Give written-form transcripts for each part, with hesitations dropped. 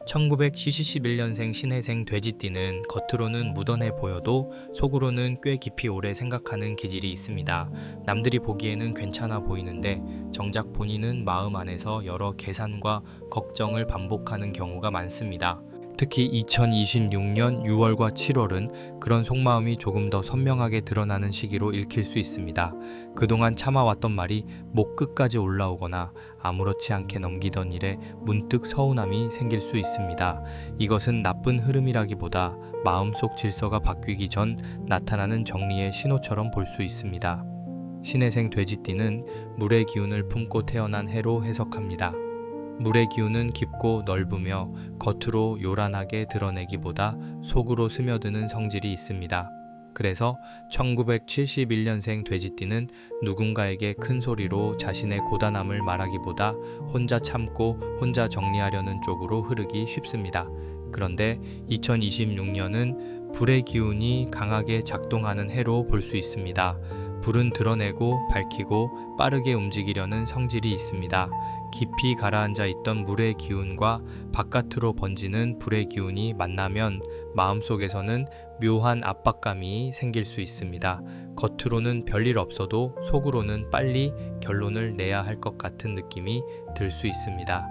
1971년생 신혜생 돼지띠는 겉으로는 무던해 보여도 속으로는 꽤 깊이 오래 생각하는 기질이 있습니다. 남들이 보기에는 괜찮아 보이는데 정작 본인은 마음 안에서 여러 계산과 걱정을 반복하는 경우가 많습니다. 특히 2026년 6월과 7월은 그런 속마음이 조금 더 선명하게 드러나는 시기로 읽힐 수 있습니다. 그동안 참아왔던 말이 목 끝까지 올라오거나 아무렇지 않게 넘기던 일에 문득 서운함이 생길 수 있습니다. 이것은 나쁜 흐름이라기보다 마음속 질서가 바뀌기 전 나타나는 정리의 신호처럼 볼 수 있습니다. 신혜생 돼지띠는 물의 기운을 품고 태어난 해로 해석합니다. 물의 기운은 깊고 넓으며 겉으로 요란하게 드러내기보다 속으로 스며드는 성질이 있습니다. 그래서 1971년생 돼지띠는 누군가에게 큰 소리로 자신의 고단함을 말하기보다 혼자 참고 혼자 정리하려는 쪽으로 흐르기 쉽습니다. 그런데 2026년은 불의 기운이 강하게 작동하는 해로 볼 수 있습니다. 불은 드러내고 밝히고 빠르게 움직이려는 성질이 있습니다. 깊이 가라앉아 있던 물의 기운과 바깥으로 번지는 불의 기운이 만나면 마음속에서는 묘한 압박감이 생길 수 있습니다. 겉으로는 별일 없어도 속으로는 빨리 결론을 내야 할 것 같은 느낌이 들 수 있습니다.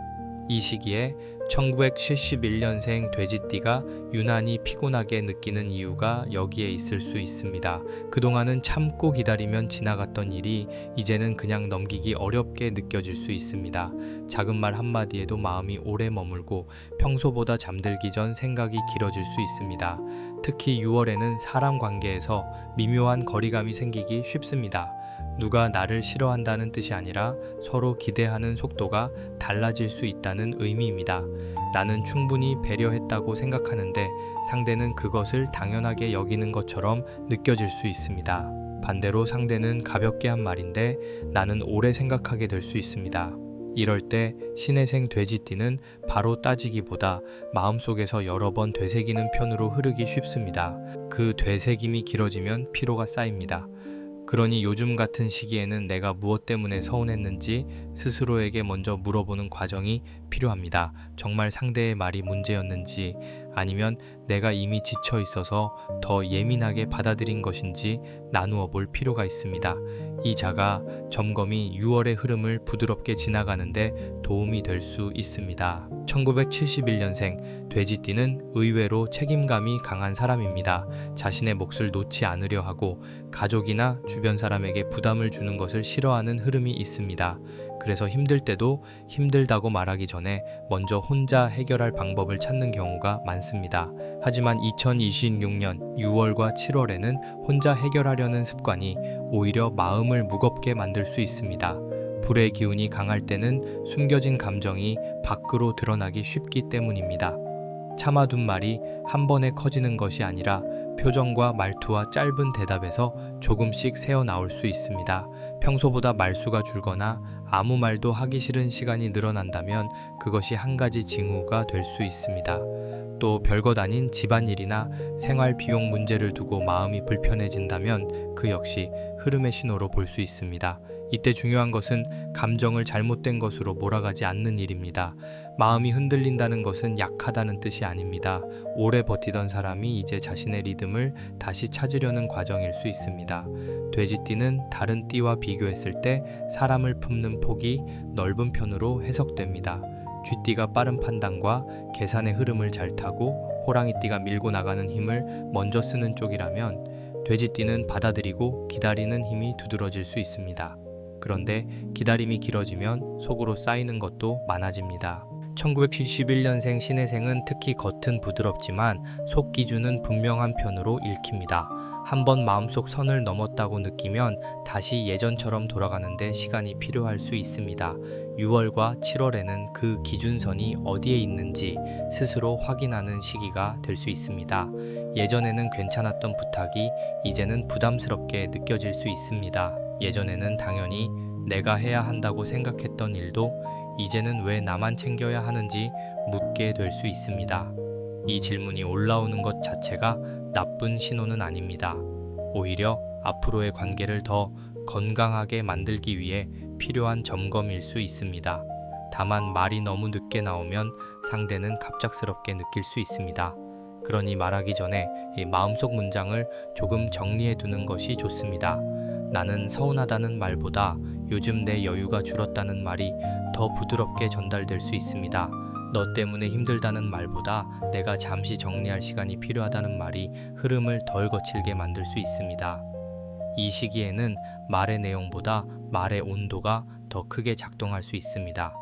이 시기에 1971년생 돼지띠가 유난히 피곤하게 느끼는 이유가 여기에 있을 수 있습니다. 그동안은 참고 기다리면 지나갔던 일이 이제는 그냥 넘기기 어렵게 느껴질 수 있습니다. 작은 말 한마디에도 마음이 오래 머물고 평소보다 잠들기 전 생각이 길어질 수 있습니다. 특히 6월에는 사람 관계에서 미묘한 거리감이 생기기 쉽습니다. 누가 나를 싫어한다는 뜻이 아니라 서로 기대하는 속도가 달라질 수 있다는 의미입니다. 나는 충분히 배려했다고 생각하는데 상대는 그것을 당연하게 여기는 것처럼 느껴질 수 있습니다. 반대로 상대는 가볍게 한 말인데 나는 오래 생각하게 될 수 있습니다. 이럴 때 신혜생 돼지띠는 바로 따지기보다 마음속에서 여러 번 되새기는 편으로 흐르기 쉽습니다. 그 되새김이 길어지면 피로가 쌓입니다. 그러니 요즘 같은 시기에는 내가 무엇 때문에 서운했는지 스스로에게 먼저 물어보는 과정이 필요합니다. 정말 상대의 말이 문제였는지 아니면 내가 이미 지쳐 있어서 더 예민하게 받아들인 것인지 나누어 볼 필요가 있습니다. 이 자가 점검이 6월의 흐름을 부드럽게 지나가는데 도움이 될 수 있습니다. 1971년생 돼지띠는 의외로 책임감이 강한 사람입니다. 자신의 몫을 놓지 않으려 하고 가족이나 주변 사람에게 부담을 주는 것을 싫어하는 흐름이 있습니다. 그래서 힘들 때도 힘들다고 말하기 전에 먼저 혼자 해결할 방법을 찾는 경우가 많습니다. 하지만 2026년 6월과 7월에는 혼자 해결하려는 습관이 오히려 마음을 무겁게 만들 수 있습니다. 불의 기운이 강할 때는 숨겨진 감정이 밖으로 드러나기 쉽기 때문입니다. 참아둔 말이 한 번에 커지는 것이 아니라 표정과 말투와 짧은 대답에서 조금씩 새어나올 수 있습니다. 평소보다 말수가 줄거나 아무 말도 하기 싫은 시간이 늘어난다면 그것이 한 가지 징후가 될 수 있습니다. 또 별것 아닌 집안일이나 생활 비용 문제를 두고 마음이 불편해진다면 그 역시 흐름의 신호로 볼 수 있습니다. 이때 중요한 것은 감정을 잘못된 것으로 몰아가지 않는 일입니다. 마음이 흔들린다는 것은 약하다는 뜻이 아닙니다. 오래 버티던 사람이 이제 자신의 리듬을 다시 찾으려는 과정일 수 있습니다. 돼지띠는 다른 띠와 비교했을 때 사람을 품는 폭이 넓은 편으로 해석됩니다. 쥐띠가 빠른 판단과 계산의 흐름을 잘 타고 호랑이띠가 밀고 나가는 힘을 먼저 쓰는 쪽이라면 돼지띠는 받아들이고 기다리는 힘이 두드러질 수 있습니다. 그런데 기다림이 길어지면 속으로 쌓이는 것도 많아집니다. 1971년생 신혜생은 특히 겉은 부드럽지만 속 기준은 분명한 편으로 읽힙니다. 한번 마음속 선을 넘었다고 느끼면 다시 예전처럼 돌아가는데 시간이 필요할 수 있습니다. 6월과 7월에는 그 기준선이 어디에 있는지 스스로 확인하는 시기가 될 수 있습니다. 예전에는 괜찮았던 부탁이 이제는 부담스럽게 느껴질 수 있습니다. 예전에는 당연히 내가 해야 한다고 생각했던 일도 이제는 왜 나만 챙겨야 하는지 묻게 될 수 있습니다. 이 질문이 올라오는 것 자체가 나쁜 신호는 아닙니다. 오히려 앞으로의 관계를 더 건강하게 만들기 위해 필요한 점검일 수 있습니다. 다만 말이 너무 늦게 나오면 상대는 갑작스럽게 느낄 수 있습니다. 그러니 말하기 전에 이 마음속 문장을 조금 정리해 두는 것이 좋습니다. 나는 서운하다는 말보다 요즘 내 여유가 줄었다는 말이 더 부드럽게 전달될 수 있습니다. 너 때문에 힘들다는 말보다 내가 잠시 정리할 시간이 필요하다는 말이 흐름을 덜 거칠게 만들 수 있습니다. 이 시기에는 말의 내용보다 말의 온도가 더 크게 작동할 수 있습니다.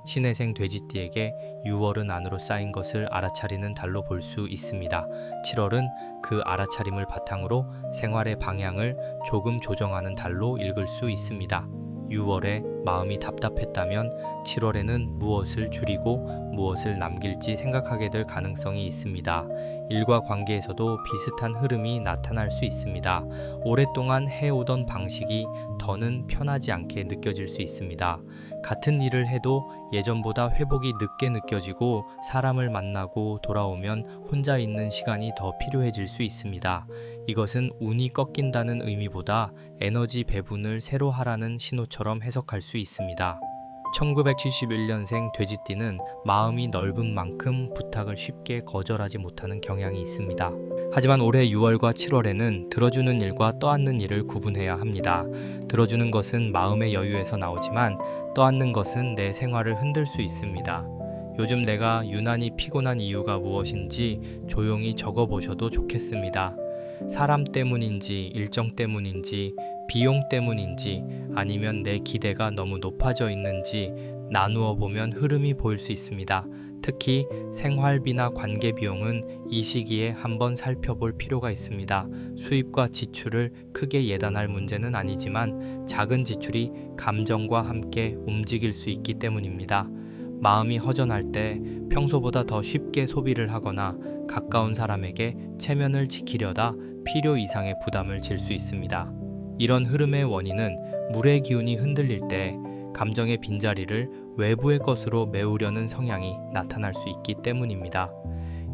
신해생 돼지띠에게 6월은 안으로 쌓인 것을 알아차리는 달로 볼 수 있습니다. 7월은 그 알아차림을 바탕으로 생활의 방향을 조금 조정하는 달로 읽을 수 있습니다. 6월에 마음이 답답했다면 7월에는 무엇을 줄이고 무엇을 남길지 생각하게 될 가능성이 있습니다. 일과 관계에서도 비슷한 흐름이 나타날 수 있습니다. 오랫동안 해오던 방식이 더는 편하지 않게 느껴질 수 있습니다. 같은 일을 해도 예전보다 회복이 늦게 느껴지고 사람을 만나고 돌아오면 혼자 있는 시간이 더 필요해질 수 있습니다. 이것은 운이 꺾인다는 의미보다 에너지 배분을 새로 하라는 신호처럼 해석할 수 있습니다. 1971년생 돼지띠는 마음이 넓은 만큼 부탁을 쉽게 거절하지 못하는 경향이 있습니다. 하지만 올해 6월과 7월에는 들어주는 일과 떠안는 일을 구분해야 합니다. 들어주는 것은 마음의 여유에서 나오지만 떠안는 것은 내 생활을 흔들 수 있습니다. 요즘 내가 유난히 피곤한 이유가 무엇인지 조용히 적어보셔도 좋겠습니다. 사람 때문인지 일정 때문인지 비용 때문인지 아니면 내 기대가 너무 높아져 있는지 나누어 보면 흐름이 보일 수 있습니다. 특히 생활비나 관계 비용은 이 시기에 한번 살펴볼 필요가 있습니다. 수입과 지출을 크게 예단할 문제는 아니지만 작은 지출이 감정과 함께 움직일 수 있기 때문입니다. 마음이 허전할 때 평소보다 더 쉽게 소비를 하거나 가까운 사람에게 체면을 지키려다 필요 이상의 부담을 질 수 있습니다. 이런 흐름의 원인은 물의 기운이 흔들릴 때 감정의 빈자리를 외부의 것으로 메우려는 성향이 나타날 수 있기 때문입니다.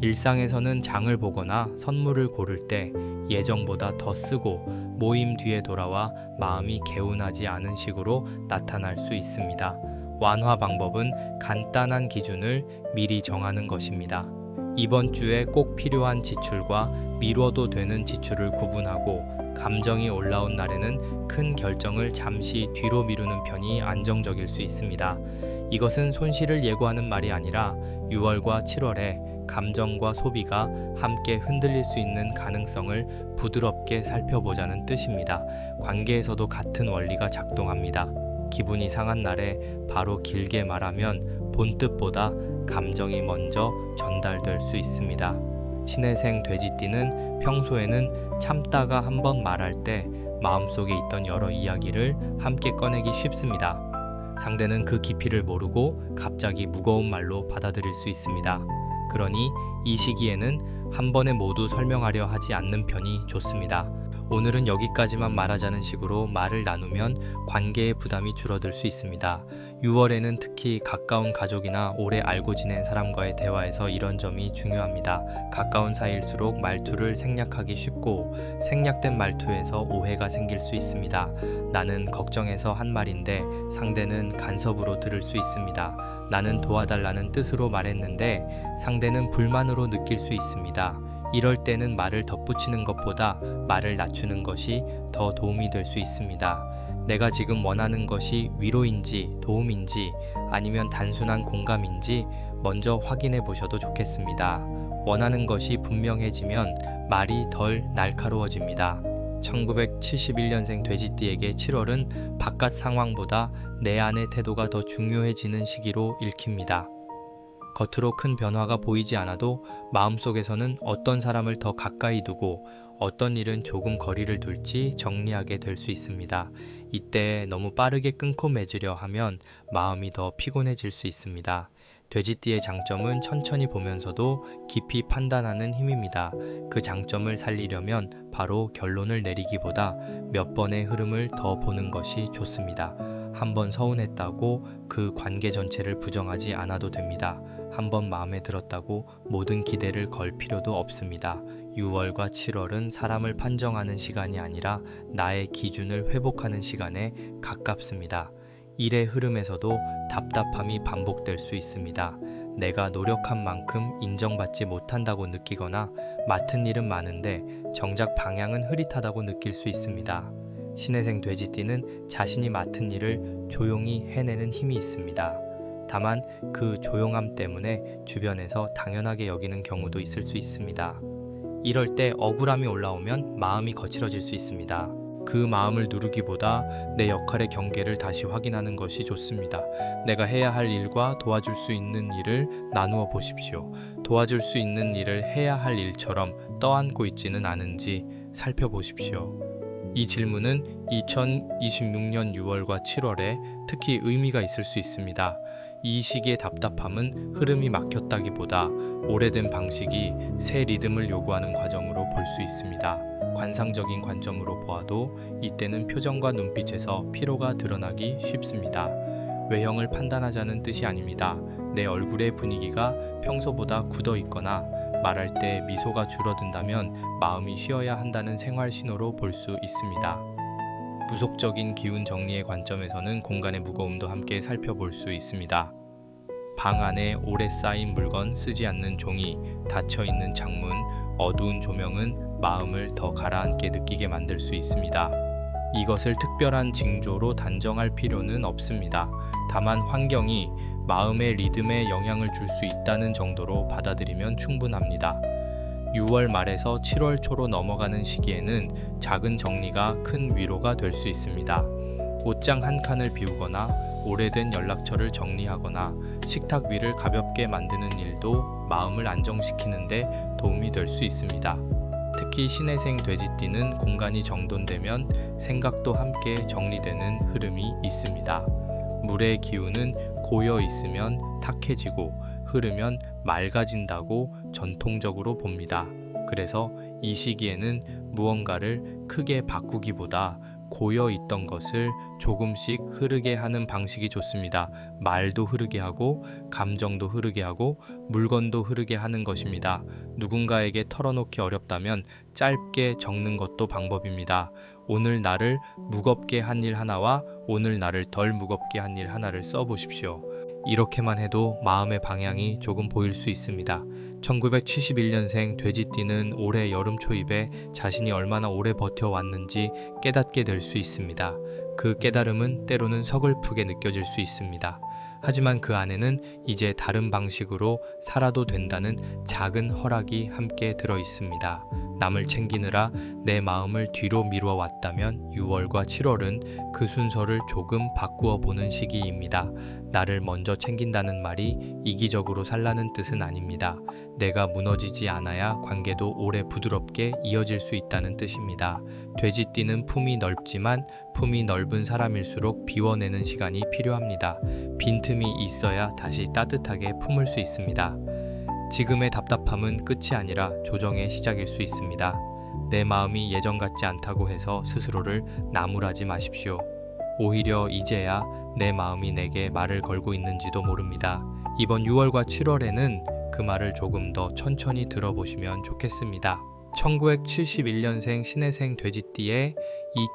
일상에서는 장을 보거나 선물을 고를 때 예정보다 더 쓰고 모임 뒤에 돌아와 마음이 개운하지 않은 식으로 나타날 수 있습니다. 완화 방법은 간단한 기준을 미리 정하는 것입니다. 이번 주에 꼭 필요한 지출과 미뤄도 되는 지출을 구분하고 감정이 올라온 날에는 큰 결정을 잠시 뒤로 미루는 편이 안정적일 수 있습니다. 이것은 손실을 예고하는 말이 아니라 6월과 7월에 감정과 소비가 함께 흔들릴 수 있는 가능성을 부드럽게 살펴보자는 뜻입니다. 관계에서도 같은 원리가 작동합니다. 기분이 상한 날에 바로 길게 말하면 본 뜻보다 감정이 먼저 전달될 수 있습니다. 신해생 돼지띠는 평소에는 참다가 한번 말할 때 마음속에 있던 여러 이야기를 함께 꺼내기 쉽습니다. 상대는 그 깊이를 모르고 갑자기 무거운 말로 받아들일 수 있습니다. 그러니 이 시기에는 한 번에 모두 설명하려 하지 않는 편이 좋습니다. 오늘은 여기까지만 말하자는 식으로 말을 나누면 관계의 부담이 줄어들 수 있습니다. 6월에는 특히 가까운 가족이나 오래 알고 지낸 사람과의 대화에서 이런 점이 중요합니다. 가까운 사이일수록 말투를 생략하기 쉽고 생략된 말투에서 오해가 생길 수 있습니다. 나는 걱정해서 한 말인데 상대는 간섭으로 들을 수 있습니다. 나는 도와달라는 뜻으로 말했는데 상대는 불만으로 느낄 수 있습니다. 이럴 때는 말을 덧붙이는 것보다 말을 낮추는 것이 더 도움이 될 수 있습니다. 내가 지금 원하는 것이 위로인지 도움인지 아니면 단순한 공감인지 먼저 확인해 보셔도 좋겠습니다. 원하는 것이 분명해지면 말이 덜 날카로워집니다. 1971년생 돼지띠에게 7월은 바깥 상황보다 내 안의 태도가 더 중요해지는 시기로 읽힙니다. 겉으로 큰 변화가 보이지 않아도 마음속에서는 어떤 사람을 더 가까이 두고 어떤 일은 조금 거리를 둘지 정리하게 될 수 있습니다. 이때 너무 빠르게 끊고 맺으려 하면 마음이 더 피곤해질 수 있습니다. 돼지띠의 장점은 천천히 보면서도 깊이 판단하는 힘입니다. 그 장점을 살리려면 바로 결론을 내리기보다 몇 번의 흐름을 더 보는 것이 좋습니다. 한번 서운했다고 그 관계 전체를 부정하지 않아도 됩니다. 한번 마음에 들었다고 모든 기대를 걸 필요도 없습니다. 6월과 7월은 사람을 판정하는 시간이 아니라 나의 기준을 회복하는 시간에 가깝습니다. 일의 흐름에서도 답답함이 반복될 수 있습니다. 내가 노력한 만큼 인정받지 못한다고 느끼거나 맡은 일은 많은데 정작 방향은 흐릿하다고 느낄 수 있습니다. 신혜생 돼지띠는 자신이 맡은 일을 조용히 해내는 힘이 있습니다. 다만 그 조용함 때문에 주변에서 당연하게 여기는 경우도 있을 수 있습니다. 이럴 때 억울함이 올라오면 마음이 거칠어질 수 있습니다. 그 마음을 누르기보다 내 역할의 경계를 다시 확인하는 것이 좋습니다. 내가 해야 할 일과 도와줄 수 있는 일을 나누어 보십시오. 도와줄 수 있는 일을 해야 할 일처럼 떠안고 있지는 않은지 살펴보십시오. 이 질문은 2026년 6월과 7월에 특히 의미가 있을 수 있습니다. 이 시기의 답답함은 흐름이 막혔다기보다 오래된 방식이 새 리듬을 요구하는 과정으로 볼 수 있습니다. 관상적인 관점으로 보아도 이때는 표정과 눈빛에서 피로가 드러나기 쉽습니다. 외형을 판단하자는 뜻이 아닙니다. 내 얼굴의 분위기가 평소보다 굳어 있거나 말할 때 미소가 줄어든다면 마음이 쉬어야 한다는 생활 신호로 볼 수 있습니다. 무속적인 기운 정리의 관점에서는 공간의 무거움도 함께 살펴볼 수 있습니다. 방 안에 오래 쌓인 물건, 쓰지 않는 종이, 닫혀있는 창문, 어두운 조명은 마음을 더 가라앉게 느끼게 만들 수 있습니다. 이것을 특별한 징조로 단정할 필요는 없습니다. 다만 환경이 마음의 리듬에 영향을 줄 수 있다는 정도로 받아들이면 충분합니다. 6월 말에서 7월 초로 넘어가는 시기에는 작은 정리가 큰 위로가 될 수 있습니다. 옷장 한 칸을 비우거나 오래된 연락처를 정리하거나 식탁 위를 가볍게 만드는 일도 마음을 안정시키는 데 도움이 될 수 있습니다. 특히 신혜생 돼지띠는 공간이 정돈되면 생각도 함께 정리되는 흐름이 있습니다. 물의 기운은 고여 있으면 탁해지고 흐르면 맑아진다고 전통적으로 봅니다. 그래서 이 시기에는 무언가를 크게 바꾸기보다 고여 있던 것을 조금씩 흐르게 하는 방식이 좋습니다. 말도 흐르게 하고 감정도 흐르게 하고 물건도 흐르게 하는 것입니다. 누군가에게 털어놓기 어렵다면 짧게 적는 것도 방법입니다. 오늘 나를 무겁게 한 일 하나와 오늘 나를 덜 무겁게 한 일 하나를 써보십시오. 이렇게만 해도 마음의 방향이 조금 보일 수 있습니다. 1971년생 돼지띠는 올해 여름 초입에 자신이 얼마나 오래 버텨왔는지 깨닫게 될 수 있습니다. 그 깨달음은 때로는 서글프게 느껴질 수 있습니다. 하지만 그 안에는 이제 다른 방식으로 살아도 된다는 작은 허락이 함께 들어 있습니다. 남을 챙기느라 내 마음을 뒤로 미루어 왔다면 6월과 7월은 그 순서를 조금 바꾸어 보는 시기입니다. 나를 먼저 챙긴다는 말이 이기적으로 살라는 뜻은 아닙니다. 내가 무너지지 않아야 관계도 오래 부드럽게 이어질 수 있다는 뜻입니다. 돼지띠는 품이 넓지만 품이 넓은 사람일수록 비워내는 시간이 필요합니다. 빈틈이 있어야 다시 따뜻하게 품을 수 있습니다. 지금의 답답함은 끝이 아니라 조정의 시작일 수 있습니다. 내 마음이 예전 같지 않다고 해서 스스로를 나무라지 마십시오. 오히려 이제야 내 마음이 내게 말을 걸고 있는지도 모릅니다. 이번 6월과 7월에는 그 말을 조금 더 천천히 들어보시면 좋겠습니다. 1971년생 신혜생 돼지띠의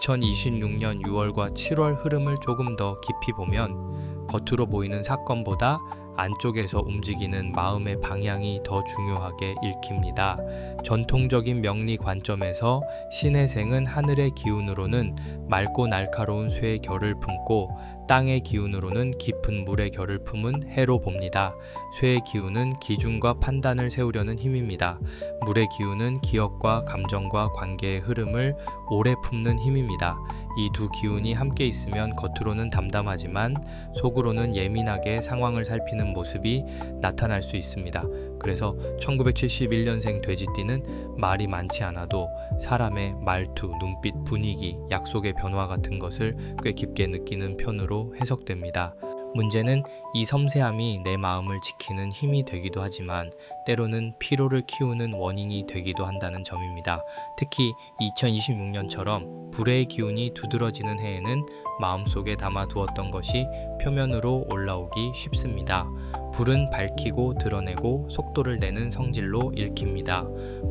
2026년 6월과 7월 흐름을 조금 더 깊이 보면 겉으로 보이는 사건보다 안쪽에서 움직이는 마음의 방향이 더 중요하게 읽힙니다. 전통적인 명리 관점에서 신혜생은 하늘의 기운으로는 맑고 날카로운 쇠의 결을 품고 땅의 기운으로는 깊은 물의 결을 품은 해로 봅니다. 쇠의 기운은 기준과 판단을 세우려는 힘입니다. 물의 기운은 기억과 감정과 관계의 흐름을 오래 품는 힘입니다. 이 두 기운이 함께 있으면 겉으로는 담담하지만 속으로는 예민하게 상황을 살피는 모습이 나타날 수 있습니다. 그래서 1971년생 돼지띠는 말이 많지 않아도 사람의 말투, 눈빛, 분위기, 약속의 변화 같은 것을 꽤 깊게 느끼는 편으로 해석됩니다. 문제는 이 섬세함이 내 마음을 지키는 힘이 되기도 하지만 때로는 피로를 키우는 원인이 되기도 한다는 점입니다. 특히 2026년처럼 불의 기운이 두드러지는 해에는 마음속에 담아두었던 것이 표면으로 올라오기 쉽습니다. 불은 밝히고 드러내고 속도를 내는 성질로 읽힙니다.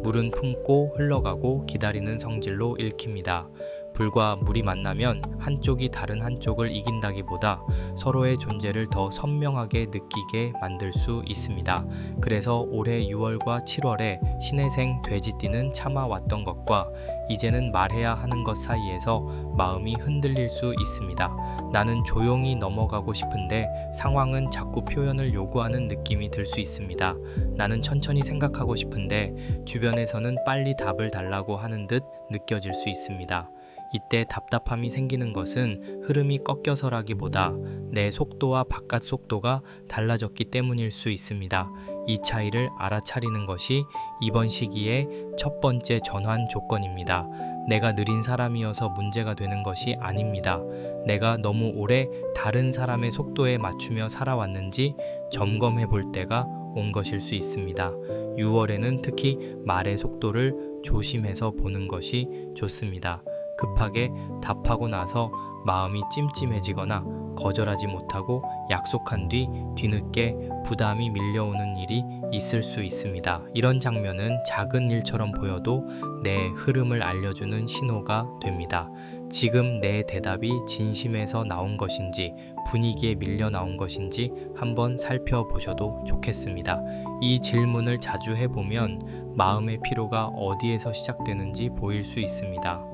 물은 품고 흘러가고 기다리는 성질로 읽힙니다. 불과 물이 만나면 한쪽이 다른 한쪽을 이긴다기보다 서로의 존재를 더 선명하게 느끼게 만들 수 있습니다. 그래서 올해 6월과 7월에 신혜생 돼지띠는 참아왔던 것과 이제는 말해야 하는 것 사이에서 마음이 흔들릴 수 있습니다. 나는 조용히 넘어가고 싶은데 상황은 자꾸 표현을 요구하는 느낌이 들 수 있습니다. 나는 천천히 생각하고 싶은데 주변에서는 빨리 답을 달라고 하는 듯 느껴질 수 있습니다. 이때 답답함이 생기는 것은 흐름이 꺾여서라기보다 내 속도와 바깥 속도가 달라졌기 때문일 수 있습니다. 이 차이를 알아차리는 것이 이번 시기의 첫 번째 전환 조건입니다. 내가 느린 사람이어서 문제가 되는 것이 아닙니다. 내가 너무 오래 다른 사람의 속도에 맞추며 살아왔는지 점검해 볼 때가 온 것일 수 있습니다. 6월에는 특히 말의 속도를 조심해서 보는 것이 좋습니다. 급하게 답하고 나서 마음이 찜찜해지거나 거절하지 못하고 약속한 뒤 뒤늦게 부담이 밀려오는 일이 있을 수 있습니다. 이런 장면은 작은 일처럼 보여도 내 흐름을 알려주는 신호가 됩니다. 지금 내 대답이 진심에서 나온 것인지 분위기에 밀려 나온 것인지 한번 살펴보셔도 좋겠습니다. 이 질문을 자주 해보면 마음의 피로가 어디에서 시작되는지 보일 수 있습니다.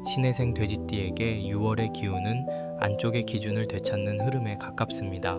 신혜생 돼지띠에게 6월의 기운은 안쪽의 기준을 되찾는 흐름에 가깝습니다.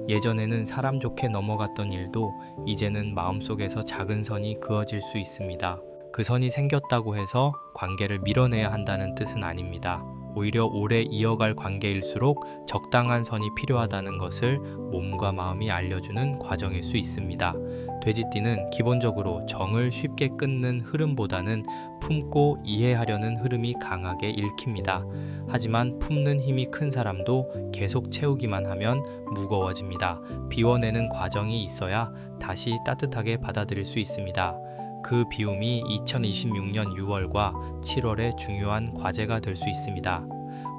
예전에는 사람 좋게 넘어갔던 일도 이제는 마음속에서 작은 선이 그어질 수 있습니다. 그 선이 생겼다고 해서 관계를 밀어내야 한다는 뜻은 아닙니다. 오히려 오래 이어갈 관계일수록 적당한 선이 필요하다는 것을 몸과 마음이 알려주는 과정일 수 있습니다. 돼지띠는 기본적으로 정을 쉽게 끊는 흐름보다는 품고 이해하려는 흐름이 강하게 읽힙니다. 하지만 품는 힘이 큰 사람도 계속 채우기만 하면 무거워집니다. 비워내는 과정이 있어야 다시 따뜻하게 받아들일 수 있습니다. 그 비움이 2026년 6월과 7월의 중요한 과제가 될 수 있습니다.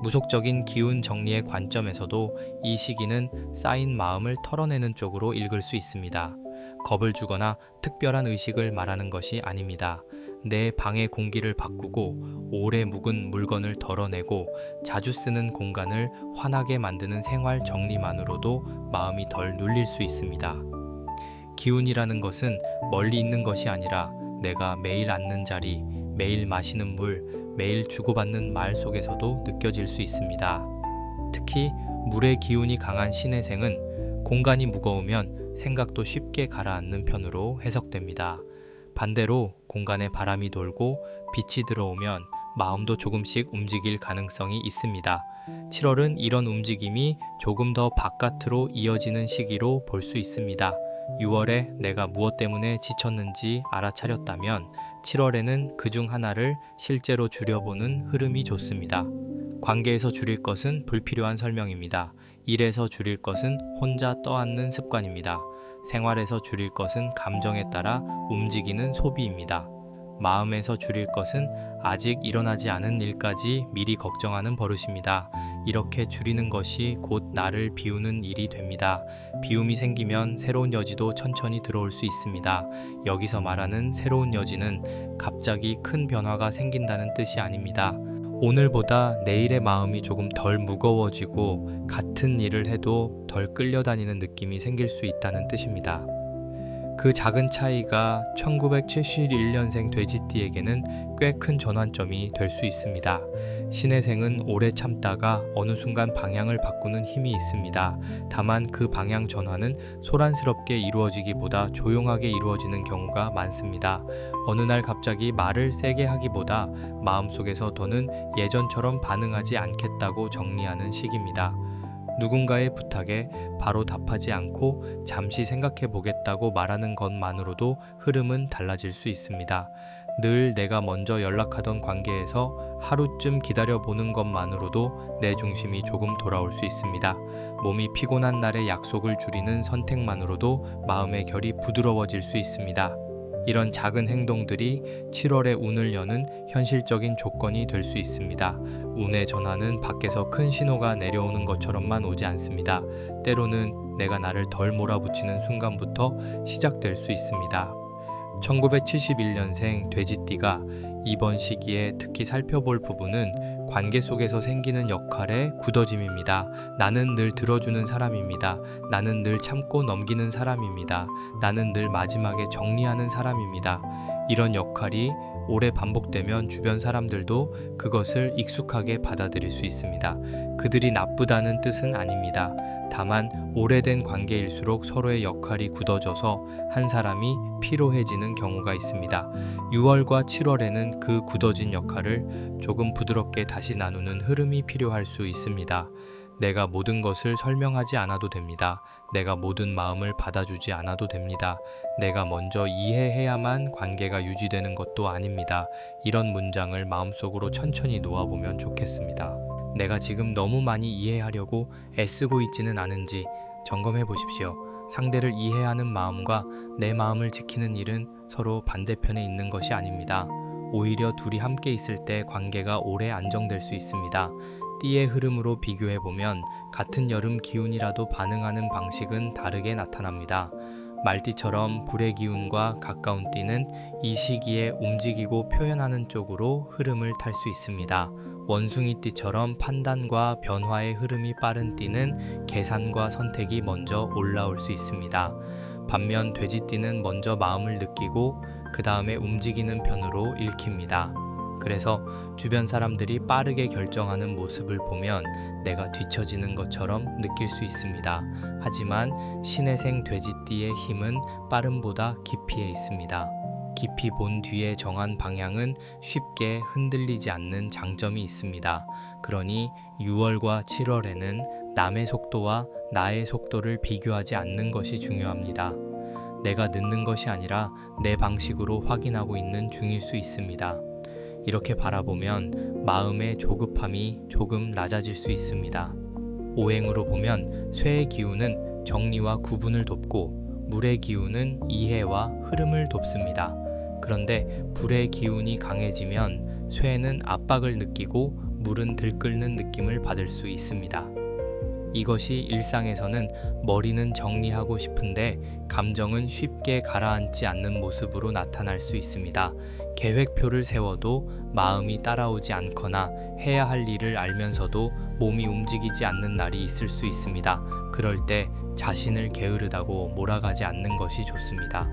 무속적인 기운 정리의 관점에서도 이 시기는 쌓인 마음을 털어내는 쪽으로 읽을 수 있습니다. 겁을 주거나 특별한 의식을 말하는 것이 아닙니다. 내 방의 공기를 바꾸고 오래 묵은 물건을 덜어내고 자주 쓰는 공간을 환하게 만드는 생활 정리만으로도 마음이 덜 눌릴 수 있습니다. 기운이라는 것은 멀리 있는 것이 아니라 내가 매일 앉는 자리, 매일 마시는 물, 매일 주고받는 말 속에서도 느껴질 수 있습니다. 특히 물의 기운이 강한 신혜생은 공간이 무거우면 생각도 쉽게 가라앉는 편으로 해석됩니다. 반대로 공간에 바람이 돌고 빛이 들어오면 마음도 조금씩 움직일 가능성이 있습니다. 7월은 이런 움직임이 조금 더 바깥으로 이어지는 시기로 볼 수 있습니다. 6월에 내가 무엇 때문에 지쳤는지 알아차렸다면 7월에는 그중 하나를 실제로 줄여보는 흐름이 좋습니다. 관계에서 줄일 것은 불필요한 설명입니다. 일에서 줄일 것은 혼자 떠안는 습관입니다. 생활에서 줄일 것은 감정에 따라 움직이는 소비입니다. 마음에서 줄일 것은 아직 일어나지 않은 일까지 미리 걱정하는 버릇입니다. 이렇게 줄이는 것이 곧 나를 비우는 일이 됩니다. 비움이 생기면 새로운 여지도 천천히 들어올 수 있습니다. 여기서 말하는 새로운 여지는 갑자기 큰 변화가 생긴다는 뜻이 아닙니다. 오늘보다 내일의 마음이 조금 덜 무거워지고 같은 일을 해도 덜 끌려다니는 느낌이 생길 수 있다는 뜻입니다. 그 작은 차이가 1971년생 돼지띠에게는 꽤 큰 전환점이 될 수 있습니다. 신혜생은 오래 참다가 어느 순간 방향을 바꾸는 힘이 있습니다. 다만 그 방향 전환은 소란스럽게 이루어지기보다 조용하게 이루어지는 경우가 많습니다. 어느 날 갑자기 말을 세게 하기보다 마음속에서 더는 예전처럼 반응하지 않겠다고 정리하는 시기입니다. 누군가의 부탁에 바로 답하지 않고 잠시 생각해 보겠다고 말하는 것만으로도 흐름은 달라질 수 있습니다. 늘 내가 먼저 연락하던 관계에서 하루쯤 기다려보는 것만으로도 내 중심이 조금 돌아올 수 있습니다. 몸이 피곤한 날에 약속을 줄이는 선택만으로도 마음의 결이 부드러워질 수 있습니다. 이런 작은 행동들이 7월의 운을 여는 현실적인 조건이 될 수 있습니다. 운의 전환은 밖에서 큰 신호가 내려오는 것처럼만 오지 않습니다. 때로는 내가 나를 덜 몰아붙이는 순간부터 시작될 수 있습니다. 1971년생 돼지띠가 이번 시기에 특히 살펴볼 부분은 관계 속에서 생기는 역할의 굳어짐입니다. 나는 늘 들어주는 사람입니다. 나는 늘 참고 넘기는 사람입니다. 나는 늘 마지막에 정리하는 사람입니다. 이런 역할이 오래 반복되면 주변 사람들도 그것을 익숙하게 받아들일 수 있습니다. 그들이 나쁘다는 뜻은 아닙니다. 다만 오래된 관계일수록 서로의 역할이 굳어져서 한 사람이 피로해지는 경우가 있습니다. 6월과 7월에는 그 굳어진 역할을 조금 부드럽게 다시 나누는 흐름이 필요할 수 있습니다. 내가 모든 것을 설명하지 않아도 됩니다. 내가 모든 마음을 받아주지 않아도 됩니다. 내가 먼저 이해해야만 관계가 유지되는 것도 아닙니다. 이런 문장을 마음속으로 천천히 놓아보면 좋겠습니다. 내가 지금 너무 많이 이해하려고 애쓰고 있지는 않은지 점검해 보십시오. 상대를 이해하는 마음과 내 마음을 지키는 일은 서로 반대편에 있는 것이 아닙니다. 오히려 둘이 함께 있을 때 관계가 오래 안정될 수 있습니다. 띠의 흐름으로 비교해보면 같은 여름 기운이라도 반응하는 방식은 다르게 나타납니다. 말띠처럼 불의 기운과 가까운 띠는 이 시기에 움직이고 표현하는 쪽으로 흐름을 탈 수 있습니다. 원숭이띠처럼 판단과 변화의 흐름이 빠른 띠는 계산과 선택이 먼저 올라올 수 있습니다. 반면 돼지띠는 먼저 마음을 느끼고 그 다음에 움직이는 편으로 읽힙니다. 그래서 주변 사람들이 빠르게 결정하는 모습을 보면 내가 뒤처지는 것처럼 느낄 수 있습니다. 하지만 신해생 돼지띠의 힘은 빠름보다 깊이에 있습니다. 깊이 본 뒤에 정한 방향은 쉽게 흔들리지 않는 장점이 있습니다. 그러니 6월과 7월에는 남의 속도와 나의 속도를 비교하지 않는 것이 중요합니다. 내가 늦는 것이 아니라 내 방식으로 확인하고 있는 중일 수 있습니다. 이렇게 바라보면 마음의 조급함이 조금 낮아질 수 있습니다. 오행으로 보면 쇠의 기운은 정리와 구분을 돕고 물의 기운은 이해와 흐름을 돕습니다. 그런데 불의 기운이 강해지면 쇠는 압박을 느끼고 물은 들끓는 느낌을 받을 수 있습니다. 이것이 일상에서는 머리는 정리하고 싶은데 감정은 쉽게 가라앉지 않는 모습으로 나타날 수 있습니다. 계획표를 세워도 마음이 따라오지 않거나 해야 할 일을 알면서도 몸이 움직이지 않는 날이 있을 수 있습니다. 그럴 때 자신을 게으르다고 몰아가지 않는 것이 좋습니다.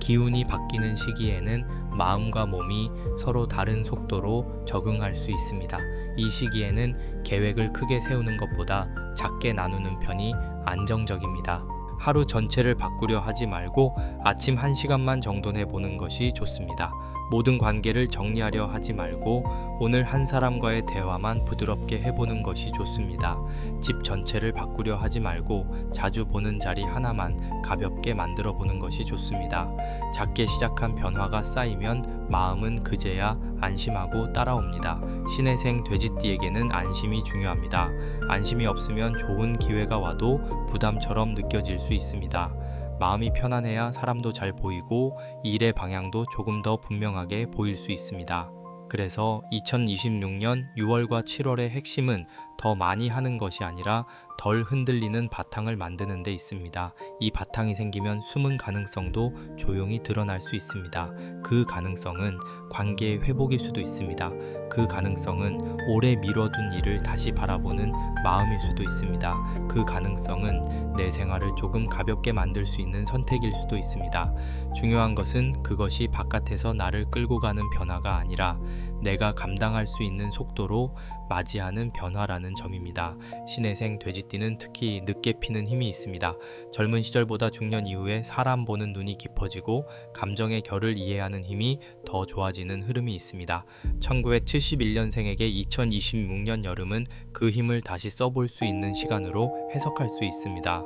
기운이 바뀌는 시기에는 마음과 몸이 서로 다른 속도로 적응할 수 있습니다. 이 시기에는 계획을 크게 세우는 것보다 작게 나누는 편이 안정적입니다. 하루 전체를 바꾸려 하지 말고 아침 1시간만 정돈해보는 것이 좋습니다. 모든 관계를 정리하려 하지 말고 오늘 한 사람과의 대화만 부드럽게 해보는 것이 좋습니다. 집 전체를 바꾸려 하지 말고 자주 보는 자리 하나만 가볍게 만들어 보는 것이 좋습니다. 작게 시작한 변화가 쌓이면 마음은 그제야 안심하고 따라옵니다. 신해생 돼지띠에게는 안심이 중요합니다. 안심이 없으면 좋은 기회가 와도 부담처럼 느껴질 수 있습니다. 마음이 편안해야 사람도 잘 보이고 일의 방향도 조금 더 분명하게 보일 수 있습니다. 그래서 2026년 6월과 7월의 핵심은 더 많이 하는 것이 아니라 덜 흔들리는 바탕을 만드는 데 있습니다. 이 바탕이 생기면 숨은 가능성도 조용히 드러날 수 있습니다. 그 가능성은 관계의 회복일 수도 있습니다. 그 가능성은 오래 미뤄둔 일을 다시 바라보는 마음일 수도 있습니다. 그 가능성은 내 생활을 조금 가볍게 만들 수 있는 선택일 수도 있습니다. 중요한 것은 그것이 바깥에서 나를 끌고 가는 변화가 아니라 내가 감당할 수 있는 속도로 맞이하는 변화라는 점입니다. 신해생 돼지띠는 특히 늦게 피는 힘이 있습니다. 젊은 시절보다 중년 이후에 사람 보는 눈이 깊어지고 감정의 결을 이해하는 힘이 더 좋아지는 흐름이 있습니다. 1971년생에게 2026년 여름은 그 힘을 다시 써볼 수 있는 시간으로 해석할 수 있습니다.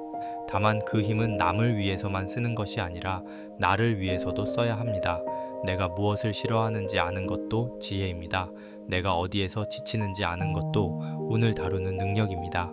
다만 그 힘은 남을 위해서만 쓰는 것이 아니라 나를 위해서도 써야 합니다. 내가 무엇을 싫어하는지 아는 것도 지혜입니다. 내가 어디에서 지치는지 아는 것도 운을 다루는 능력입니다.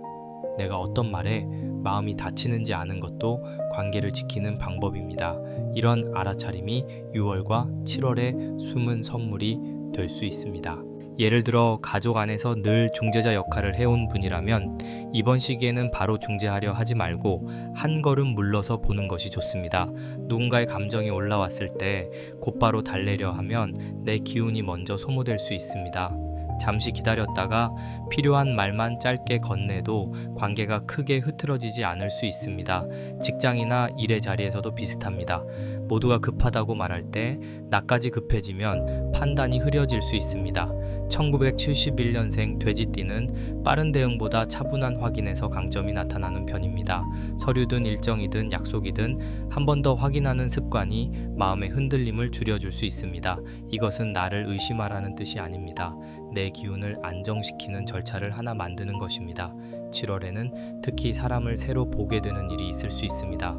내가 어떤 말에 마음이 다치는지 아는 것도 관계를 지키는 방법입니다. 이런 알아차림이 6월과 7월의 숨은 선물이 될 수 있습니다. 예를 들어 가족 안에서 늘 중재자 역할을 해온 분이라면 이번 시기에는 바로 중재하려 하지 말고 한 걸음 물러서 보는 것이 좋습니다. 누군가의 감정이 올라왔을 때 곧바로 달래려 하면 내 기운이 먼저 소모될 수 있습니다. 잠시 기다렸다가 필요한 말만 짧게 건네도 관계가 크게 흐트러지지 않을 수 있습니다. 직장이나 일의 자리에서도 비슷합니다. 모두가 급하다고 말할 때 나까지 급해지면 판단이 흐려질 수 있습니다. 1971년생 돼지띠는 빠른 대응보다 차분한 확인에서 강점이 나타나는 편입니다. 서류든 일정이든 약속이든 한 번 더 확인하는 습관이 마음의 흔들림을 줄여줄 수 있습니다. 이것은 나를 의심하라는 뜻이 아닙니다. 내 기운을 안정시키는 절차를 하나 만드는 것입니다. 7월에는 특히 사람을 새로 보게 되는 일이 있을 수 있습니다.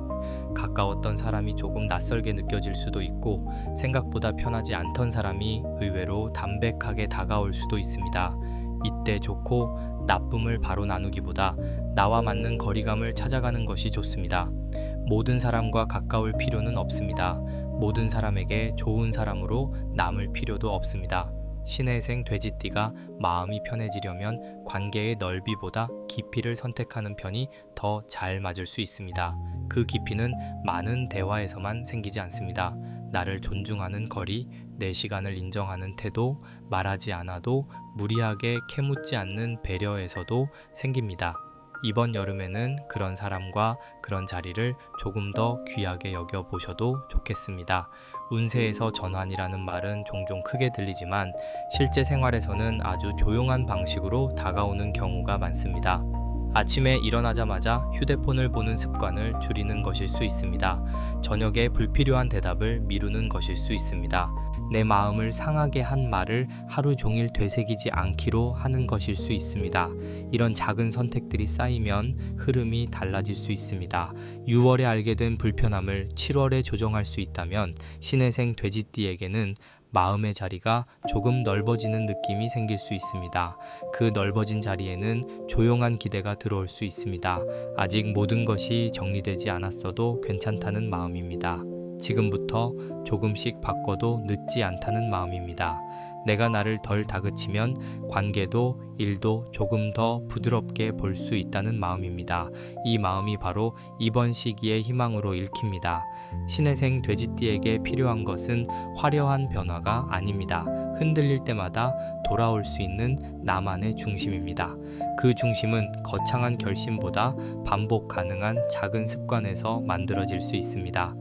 가까웠던 사람이 조금 낯설게 느껴질 수도 있고 생각보다 편하지 않던 사람이 의외로 담백하게 다가올 수도 있습니다. 이때 좋고 나쁨을 바로 나누기보다 나와 맞는 거리감을 찾아가는 것이 좋습니다. 모든 사람과 가까울 필요는 없습니다. 모든 사람에게 좋은 사람으로 남을 필요도 없습니다. 신해생 돼지띠가 마음이 편해지려면 관계의 넓이보다 깊이를 선택하는 편이 더 잘 맞을 수 있습니다. 그 깊이는 많은 대화에서만 생기지 않습니다. 나를 존중하는 거리, 내 시간을 인정하는 태도, 말하지 않아도 무리하게 캐묻지 않는 배려에서도 생깁니다. 이번 여름에는 그런 사람과 그런 자리를 조금 더 귀하게 여겨보셔도 좋겠습니다. 운세에서 전환이라는 말은 종종 크게 들리지만 실제 생활에서는 아주 조용한 방식으로 다가오는 경우가 많습니다. 아침에 일어나자마자 휴대폰을 보는 습관을 줄이는 것일 수 있습니다. 저녁에 불필요한 대답을 미루는 것일 수 있습니다. 내 마음을 상하게 한 말을 하루 종일 되새기지 않기로 하는 것일 수 있습니다. 이런 작은 선택들이 쌓이면 흐름이 달라질 수 있습니다. 6월에 알게 된 불편함을 7월에 조정할 수 있다면 신해생 돼지띠에게는 마음의 자리가 조금 넓어지는 느낌이 생길 수 있습니다. 그 넓어진 자리에는 조용한 기대가 들어올 수 있습니다. 아직 모든 것이 정리되지 않았어도 괜찮다는 마음입니다. 지금부터 조금씩 바꿔도 늦지 않다는 마음입니다. 내가 나를 덜 다그치면 관계도 일도 조금 더 부드럽게 볼 수 있다는 마음입니다. 이 마음이 바로 이번 시기의 희망으로 읽힙니다. 신해생 돼지띠에게 필요한 것은 화려한 변화가 아닙니다. 흔들릴 때마다 돌아올 수 있는 나만의 중심입니다. 그 중심은 거창한 결심보다 반복 가능한 작은 습관에서 만들어질 수 있습니다.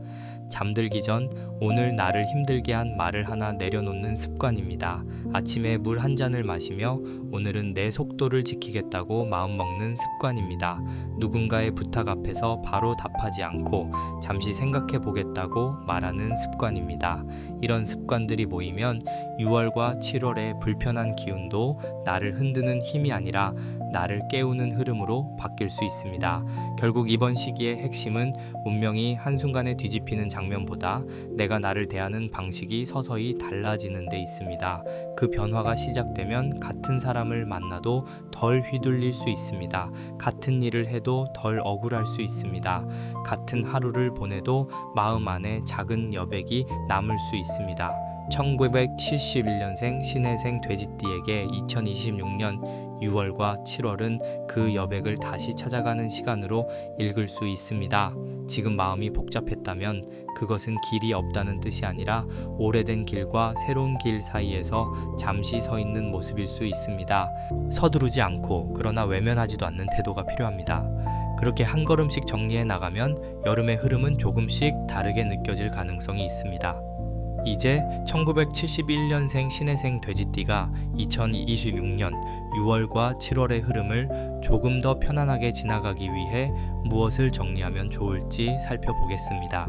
잠들기 전 오늘 나를 힘들게 한 말을 하나 내려놓는 습관입니다. 아침에 물 한 잔을 마시며 오늘은 내 속도를 지키겠다고 마음먹는 습관입니다. 누군가의 부탁 앞에서 바로 답하지 않고 잠시 생각해 보겠다고 말하는 습관입니다. 이런 습관들이 모이면 6월과 7월의 불편한 기운도 나를 흔드는 힘이 아니라 나를 깨우는 흐름으로 바뀔 수 있습니다. 결국 이번 시기의 핵심은 운명이 한순간에 뒤집히는 장면보다 내가 나를 대하는 방식이 서서히 달라지는 데 있습니다. 그 변화가 시작되면 같은 사람을 만나도 덜 휘둘릴 수 있습니다. 같은 일을 해도 덜 억울할 수 있습니다. 같은 하루를 보내도 마음 안에 작은 여백이 남을 수 있습니다. 1971년생 신해생 돼지띠에게 2026년 6월과 7월은 그 여백을 다시 찾아가는 시간으로 읽을 수 있습니다. 지금 마음이 복잡했다면 그것은 길이 없다는 뜻이 아니라 오래된 길과 새로운 길 사이에서 잠시 서 있는 모습일 수 있습니다. 서두르지 않고 그러나 외면하지도 않는 태도가 필요합니다. 그렇게 한 걸음씩 정리해 나가면 여름의 흐름은 조금씩 다르게 느껴질 가능성이 있습니다. 이제 1971년생 신해생 돼지띠가 2026년 6월과 7월의 흐름을 조금 더 편안하게 지나가기 위해 무엇을 정리하면 좋을지 살펴보겠습니다.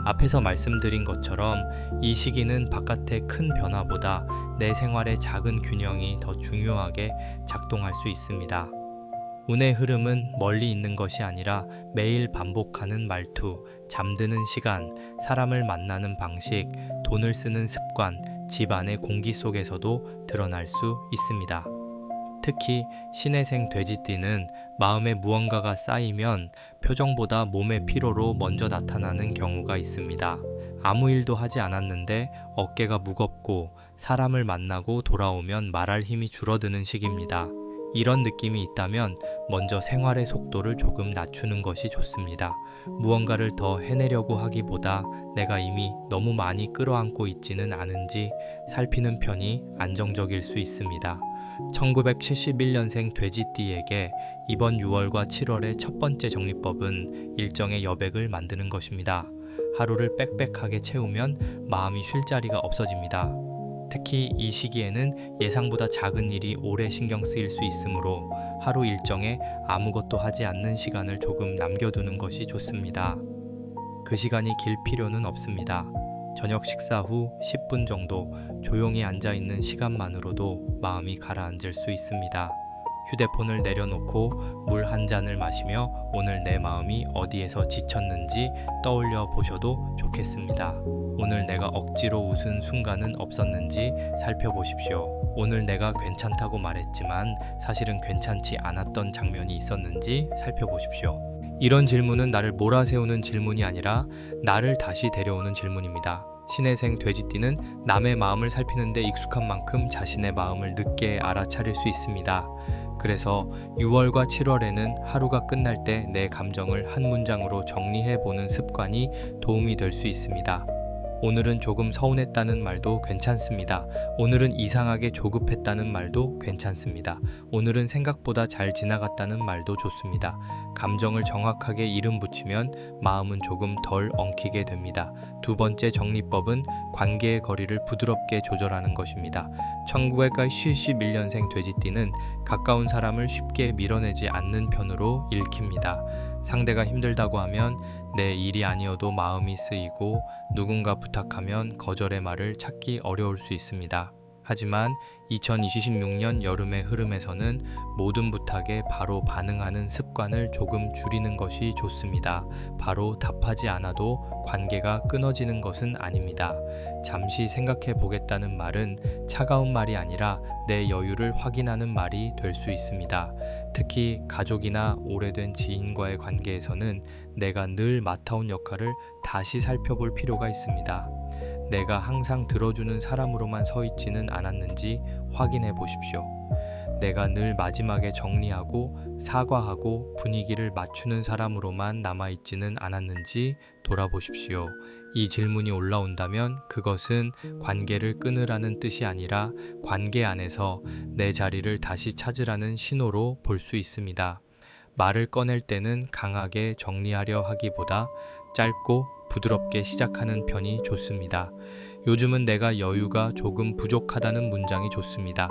앞에서 말씀드린 것처럼 이 시기는 바깥의 큰 변화보다 내 생활의 작은 균형이 더 중요하게 작동할 수 있습니다. 운의 흐름은 멀리 있는 것이 아니라 매일 반복하는 말투, 잠드는 시간, 사람을 만나는 방식, 돈을 쓰는 습관, 집 안의 공기 속에서도 드러날 수 있습니다. 특히 신혜생 돼지띠는 마음에 무언가가 쌓이면 표정보다 몸의 피로로 먼저 나타나는 경우가 있습니다. 아무 일도 하지 않았는데 어깨가 무겁고 사람을 만나고 돌아오면 말할 힘이 줄어드는 시기입니다. 이런 느낌이 있다면 먼저 생활의 속도를 조금 낮추는 것이 좋습니다. 무언가를 더 해내려고 하기보다 내가 이미 너무 많이 끌어안고 있지는 않은지 살피는 편이 안정적일 수 있습니다. 1971년생 돼지띠에게 이번 6월과 7월의 첫 번째 정리법은 일정의 여백을 만드는 것입니다. 하루를 빽빽하게 채우면 마음이 쉴 자리가 없어집니다. 특히 이 시기에는 예상보다 작은 일이 오래 신경 쓰일 수 있으므로 하루 일정에 아무것도 하지 않는 시간을 조금 남겨두는 것이 좋습니다. 그 시간이 길 필요는 없습니다. 저녁 식사 후 10분 정도 조용히 앉아 있는 시간만으로도 마음이 가라앉을 수 있습니다. 휴대폰을 내려놓고 물 한 잔을 마시며 오늘 내 마음이 어디에서 지쳤는지 떠올려 보셔도 좋겠습니다. 오늘 내가 억지로 웃은 순간은 없었는지 살펴보십시오. 오늘 내가 괜찮다고 말했지만 사실은 괜찮지 않았던 장면이 있었는지 살펴보십시오. 이런 질문은 나를 몰아세우는 질문이 아니라 나를 다시 데려오는 질문입니다. 신혜생 돼지띠는 남의 마음을 살피는데 익숙한 만큼 자신의 마음을 늦게 알아차릴 수 있습니다. 그래서 6월과 7월에는 하루가 끝날 때 내 감정을 한 문장으로 정리해보는 습관이 도움이 될 수 있습니다. 오늘은 조금 서운했다는 말도 괜찮습니다. 오늘은 이상하게 조급했다는 말도 괜찮습니다. 오늘은 생각보다 잘 지나갔다는 말도 좋습니다. 감정을 정확하게 이름 붙이면 마음은 조금 덜 엉키게 됩니다. 두 번째 정리법은 관계의 거리를 부드럽게 조절하는 것입니다. 1971년생 돼지띠는 가까운 사람을 쉽게 밀어내지 않는 편으로 읽힙니다. 상대가 힘들다고 하면 내 일이 아니어도 마음이 쓰이고 누군가 부탁하면 거절의 말을 찾기 어려울 수 있습니다. 하지만 2026년 여름의 흐름에서는 모든 부탁에 바로 반응하는 습관을 조금 줄이는 것이 좋습니다. 바로 답하지 않아도 관계가 끊어지는 것은 아닙니다. 잠시 생각해 보겠다는 말은 차가운 말이 아니라 내 여유를 확인하는 말이 될 수 있습니다. 특히 가족이나 오래된 지인과의 관계에서는 내가 늘 맡아온 역할을 다시 살펴볼 필요가 있습니다. 내가 항상 들어주는 사람으로만 서 있지는 않았는지 확인해 보십시오. 내가 늘 마지막에 정리하고 사과하고 분위기를 맞추는 사람으로만 남아있지는 않았는지 돌아보십시오. 이 질문이 올라온다면 그것은 관계를 끊으라는 뜻이 아니라 관계 안에서 내 자리를 다시 찾으라는 신호로 볼 수 있습니다. 말을 꺼낼 때는 강하게 정리하려 하기보다 짧고 부드럽게 시작하는 편이 좋습니다. 요즘은 내가 여유가 조금 부족하다는 문장이 좋습니다.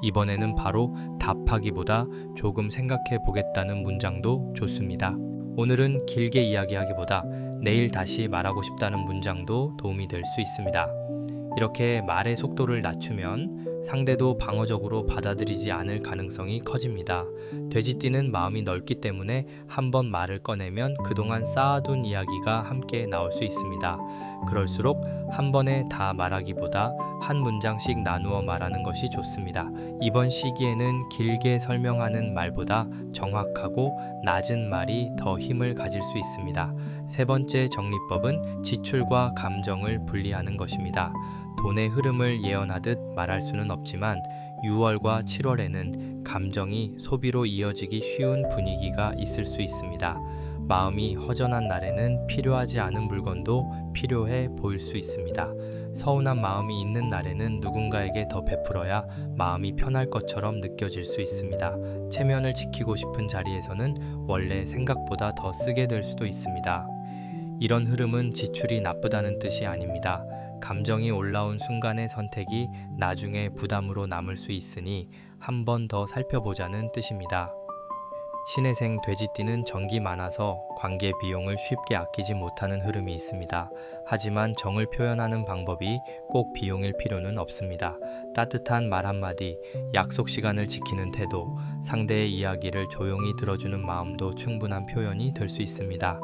이번에는 바로 답하기보다 조금 생각해 보겠다는 문장도 좋습니다. 오늘은 길게 이야기하기보다 내일 다시 말하고 싶다는 문장도 도움이 될 수 있습니다. 이렇게 말의 속도를 낮추면 상대도 방어적으로 받아들이지 않을 가능성이 커집니다. 돼지띠는 마음이 넓기 때문에 한번 말을 꺼내면 그동안 쌓아둔 이야기가 함께 나올 수 있습니다. 그럴수록 한 번에 다 말하기보다 한 문장씩 나누어 말하는 것이 좋습니다. 이번 시기에는 길게 설명하는 말보다 정확하고 낮은 말이 더 힘을 가질 수 있습니다. 세 번째 정리법은 지출과 감정을 분리하는 것입니다. 돈의 흐름을 예언하듯 말할 수는 없지만 6월과 7월에는 감정이 소비로 이어지기 쉬운 분위기가 있을 수 있습니다. 마음이 허전한 날에는 필요하지 않은 물건도 필요해 보일 수 있습니다. 서운한 마음이 있는 날에는 누군가에게 더 베풀어야 마음이 편할 것처럼 느껴질 수 있습니다. 체면을 지키고 싶은 자리에서는 원래 생각보다 더 쓰게 될 수도 있습니다. 이런 흐름은 지출이 나쁘다는 뜻이 아닙니다. 감정이 올라온 순간의 선택이 나중에 부담으로 남을 수 있으니 한 번 더 살펴보자는 뜻입니다. 신혜생 돼지띠는 정이 많아서 관계 비용을 쉽게 아끼지 못하는 흐름이 있습니다. 하지만 정을 표현하는 방법이 꼭 비용일 필요는 없습니다. 따뜻한 말 한마디, 약속 시간을 지키는 태도, 상대의 이야기를 조용히 들어주는 마음도 충분한 표현이 될 수 있습니다.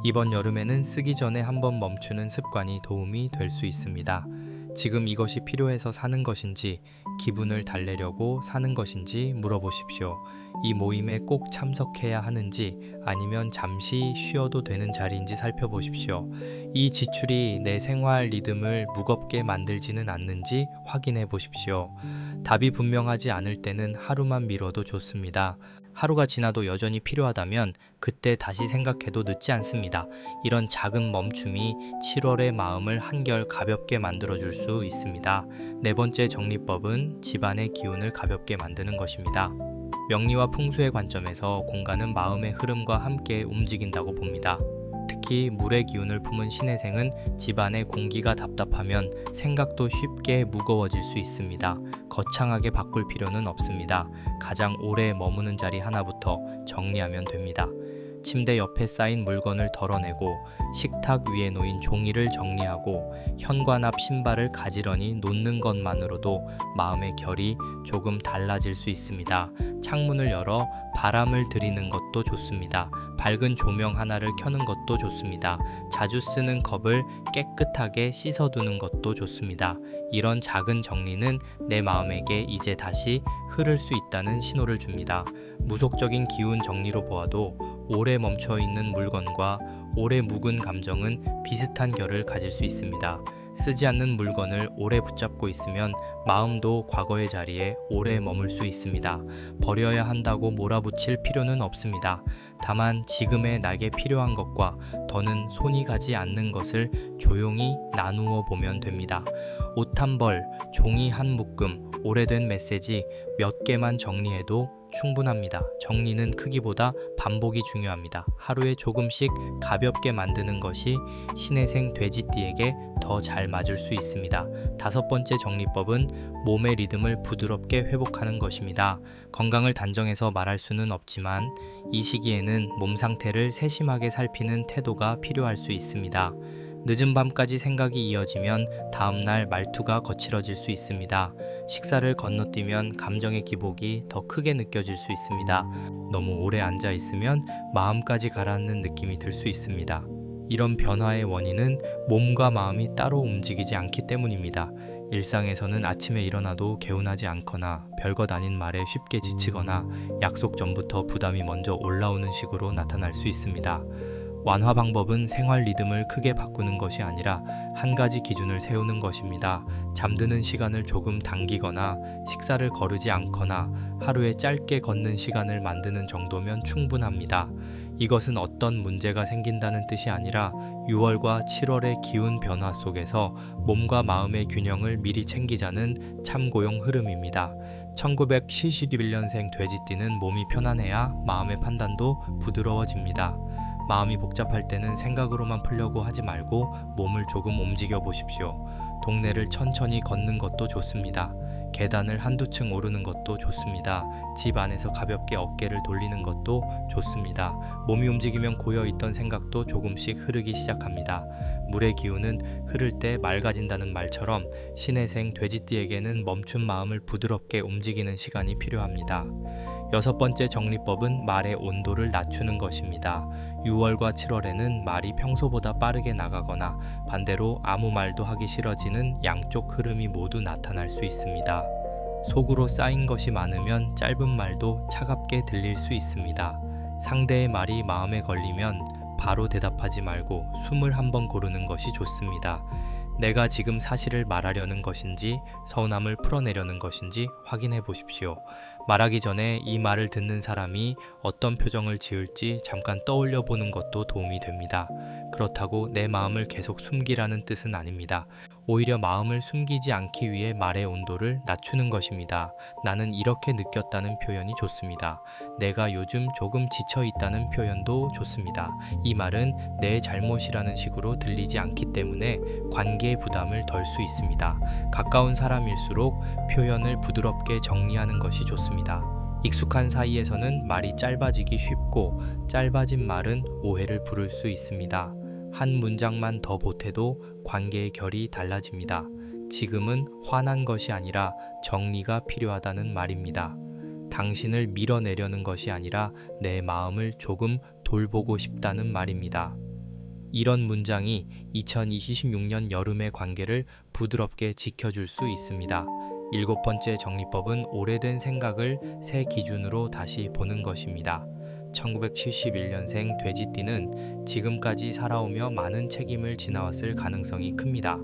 이번 여름에는 쓰기 전에 한번 멈추는 습관이 도움이 될 수 있습니다. 지금 이것이 필요해서 사는 것인지, 기분을 달래려고 사는 것인지 물어보십시오. 이 모임에 꼭 참석해야 하는지, 아니면 잠시 쉬어도 되는 자리인지 살펴보십시오. 이 지출이 내 생활 리듬을 무겁게 만들지는 않는지 확인해 보십시오. 답이 분명하지 않을 때는 하루만 미뤄도 좋습니다. 하루가 지나도 여전히 필요하다면 그때 다시 생각해도 늦지 않습니다. 이런 작은 멈춤이 7월의 마음을 한결 가볍게 만들어줄 수 있습니다. 네 번째 정리법은 집안의 기운을 가볍게 만드는 것입니다. 명리와 풍수의 관점에서 공간은 마음의 흐름과 함께 움직인다고 봅니다. 특히 물의 기운을 품은 신해생은 집안의 공기가 답답하면 생각도 쉽게 무거워질 수 있습니다. 거창하게 바꿀 필요는 없습니다. 가장 오래 머무는 자리 하나부터 정리하면 됩니다. 침대 옆에 쌓인 물건을 덜어내고, 식탁 위에 놓인 종이를 정리하고, 현관 앞 신발을 가지런히 놓는 것만으로도 마음의 결이 조금 달라질 수 있습니다. 창문을 열어 바람을 들이는 것도 좋습니다. 밝은 조명 하나를 켜는 것도 좋습니다. 자주 쓰는 컵을 깨끗하게 씻어두는 것도 좋습니다. 이런 작은 정리는 내 마음에게 이제 다시 흐를 수 있다는 신호를 줍니다. 무속적인 기운 정리로 보아도 오래 멈춰 있는 물건과 오래 묵은 감정은 비슷한 결을 가질 수 있습니다. 쓰지 않는 물건을 오래 붙잡고 있으면 마음도 과거의 자리에 오래 머물 수 있습니다. 버려야 한다고 몰아붙일 필요는 없습니다. 다만 지금의 나에게 필요한 것과 더는 손이 가지 않는 것을 조용히 나누어 보면 됩니다. 옷 한 벌, 종이 한 묶음, 오래된 메시지 몇 개만 정리해도 충분합니다. 정리는 크기보다 반복이 중요합니다. 하루에 조금씩 가볍게 만드는 것이 신해생 돼지띠에게 더 잘 맞을 수 있습니다. 다섯 번째 정리법은 몸의 리듬을 부드럽게 회복하는 것입니다. 건강을 단정해서 말할 수는 없지만 이 시기에는 몸 상태를 세심하게 살피는 태도가 필요할 수 있습니다. 늦은 밤까지 생각이 이어지면 다음날 말투가 거칠어질 수 있습니다. 식사를 건너뛰면 감정의 기복이 더 크게 느껴질 수 있습니다. 너무 오래 앉아 있으면 마음까지 가라앉는 느낌이 들 수 있습니다. 이런 변화의 원인은 몸과 마음이 따로 움직이지 않기 때문입니다. 일상에서는 아침에 일어나도 개운하지 않거나 별것 아닌 말에 쉽게 지치거나 약속 전부터 부담이 먼저 올라오는 식으로 나타날 수 있습니다. 완화 방법은 생활 리듬을 크게 바꾸는 것이 아니라 한 가지 기준을 세우는 것입니다. 잠드는 시간을 조금 당기거나 식사를 거르지 않거나 하루에 짧게 걷는 시간을 만드는 정도면 충분합니다. 이것은 어떤 문제가 생긴다는 뜻이 아니라 6월과 7월의 기운 변화 속에서 몸과 마음의 균형을 미리 챙기자는 참고용 흐름입니다. 1971년생 돼지띠는 몸이 편안해야 마음의 판단도 부드러워집니다. 마음이 복잡할 때는 생각으로만 풀려고 하지 말고 몸을 조금 움직여 보십시오. 동네를 천천히 걷는 것도 좋습니다. 계단을 한두 층 오르는 것도 좋습니다. 집 안에서 가볍게 어깨를 돌리는 것도 좋습니다. 몸이 움직이면 고여있던 생각도 조금씩 흐르기 시작합니다. 물의 기운은 흐를 때 맑아진다는 말처럼 신해생 돼지띠에게는 멈춘 마음을 부드럽게 움직이는 시간이 필요합니다. 여섯 번째 정리법은 말의 온도를 낮추는 것입니다. 6월과 7월에는 말이 평소보다 빠르게 나가거나 반대로 아무 말도 하기 싫어지는 양쪽 흐름이 모두 나타날 수 있습니다. 속으로 쌓인 것이 많으면 짧은 말도 차갑게 들릴 수 있습니다. 상대의 말이 마음에 걸리면 바로 대답하지 말고 숨을 한번 고르는 것이 좋습니다. 내가 지금 사실을 말하려는 것인지 서운함을 풀어내려는 것인지 확인해 보십시오. 말하기 전에 이 말을 듣는 사람이 어떤 표정을 지을지 잠깐 떠올려 보는 것도 도움이 됩니다. 그렇다고 내 마음을 계속 숨기라는 뜻은 아닙니다. 오히려 마음을 숨기지 않기 위해 말의 온도를 낮추는 것입니다. 나는 이렇게 느꼈다는 표현이 좋습니다. 내가 요즘 조금 지쳐 있다는 표현도 좋습니다. 이 말은 내 잘못이라는 식으로 들리지 않기 때문에 관계의 부담을 덜 수 있습니다. 가까운 사람일수록 표현을 부드럽게 정리하는 것이 좋습니다. 익숙한 사이에서는 말이 짧아지기 쉽고 짧아진 말은 오해를 부를 수 있습니다. 한 문장만 더 보태도 관계의 결이 달라집니다. 지금은 화난 것이 아니라 정리가 필요하다는 말입니다. 당신을 밀어내려는 것이 아니라 내 마음을 조금 돌보고 싶다는 말입니다. 이런 문장이 2026년 여름의 관계를 부드럽게 지켜줄 수 있습니다. 일곱 번째 정리법은 오래된 생각을 새 기준으로 다시 보는 것입니다. 1971년생 돼지띠는 지금까지 살아오며 많은 책임을 지나왔을 가능성이 큽니다.